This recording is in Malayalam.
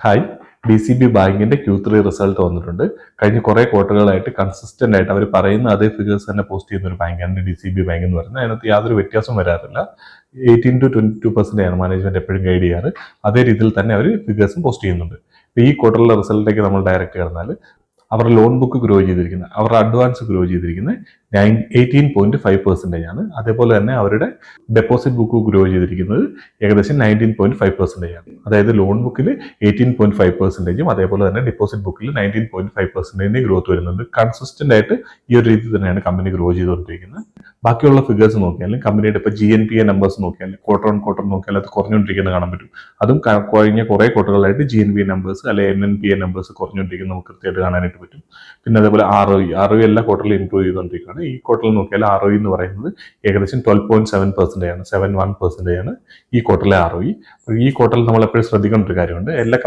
ഹായ്, DCB ബാങ്കിന്റെ Q3 റിസൾട്ട് വന്നിട്ടുണ്ട്. കഴിഞ്ഞ കുറേ ക്വാർട്ടറുകളായിട്ട് കൺസിസ്റ്റന്റ് ആയിട്ട് അവർ പറയുന്ന അതേ ഫിഗേഴ്സ് തന്നെ പോസ്റ്റ് ചെയ്യുന്ന ഒരു ബാങ്കാണ് DCB ബാങ്ക് എന്ന് പറയുന്നത്. അതിനകത്ത് യാതൊരു വ്യത്യാസവും വരാറില്ല. 18 to 22% ആണ് മാനേജ്മെന്റ് എപ്പോഴും ഗൈഡ് ചെയ്യാറ്. അതേ രീതിയിൽ തന്നെ അവർ ഫിഗേഴ്സും പോസ്റ്റ് ചെയ്യുന്നുണ്ട്. ഈ ക്വാർട്ടറിലെ റിസൾട്ടിലേക്ക് നമ്മൾ ഡയറക്റ്റ് കിടന്നാൽ അവരുടെ ലോൺ ബുക്ക് ഗ്രോ ചെയ്തിരിക്കുന്നത്, അവരുടെ അഡ്വാൻസ് ഗ്രോ ചെയ്തിരിക്കുന്നത് 18.5% ആണ്. അതേപോലെ തന്നെ അവരുടെ ഡെപ്പോസിറ്റ് ബുക്ക് ഗ്രോ ചെയ്തിരിക്കുന്നത് ഏകദേശം 19.5% ആണ്. അതായത് ലോൺ ബുക്കിൽ 18.5%, അതേപോലെ തന്നെ ഡെപ്പോസിറ്റ് ബുക്കിൽ 19.5% ഗ്രോത്ത് വരുന്നുണ്ട്. കൺസിസ്റ്റന്റ് ആയിട്ട് ഈ ഒരു രീതി തന്നെയാണ് കമ്പനി ഗ്രോ ചെയ്തുകൊണ്ടിരിക്കുന്നത്. ബാക്കിയുള്ള ഫിഗേഴ്സ് നോക്കിയാലും കമ്പനിയുടെ ഇപ്പോൾ GNPA നമ്പേഴ്സ് നോക്കിയാൽ ക്വാർട്ടർ ഓൺ ക്വാർട്ടർ നോക്കിയാൽ അത് കുറഞ്ഞുകൊണ്ടിരിക്കുന്നത് കാണാൻ പറ്റും. അതും കഴിഞ്ഞ കുറേ ക്വാർട്ടറുകളായിട്ട് GNPA നമ്പേഴ്സ് അല്ലെങ്കിൽ NNPA നമ്പേഴ്സ് കുറഞ്ഞുകൊണ്ടിരിക്കുന്നത് നമുക്ക് കൃത്യമായിട്ട് കാണാനായിട്ട് പറ്റും. പിന്നെ അതേപോലെ ROE എല്ലാ ക്വാർട്ടറിലും ഇംപ്രൂവ് ചെയ്തുകൊണ്ടിരിക്കുകയാണ്. ഈ ക്വാർട്ടറിൽ നോക്കിയാൽ ROE എന്ന് പറയുന്നത് ഏകദേശം 12.7% ആണ്, 71% ആണ് ഈ ക്വാർട്ടറിലെ ROE. ഈ ക്വാർട്ടറിൽ നമ്മൾ എപ്പോഴും ശ്രദ്ധിക്കേണ്ട ഒരു കാര്യമുണ്ട്. എല്ലാ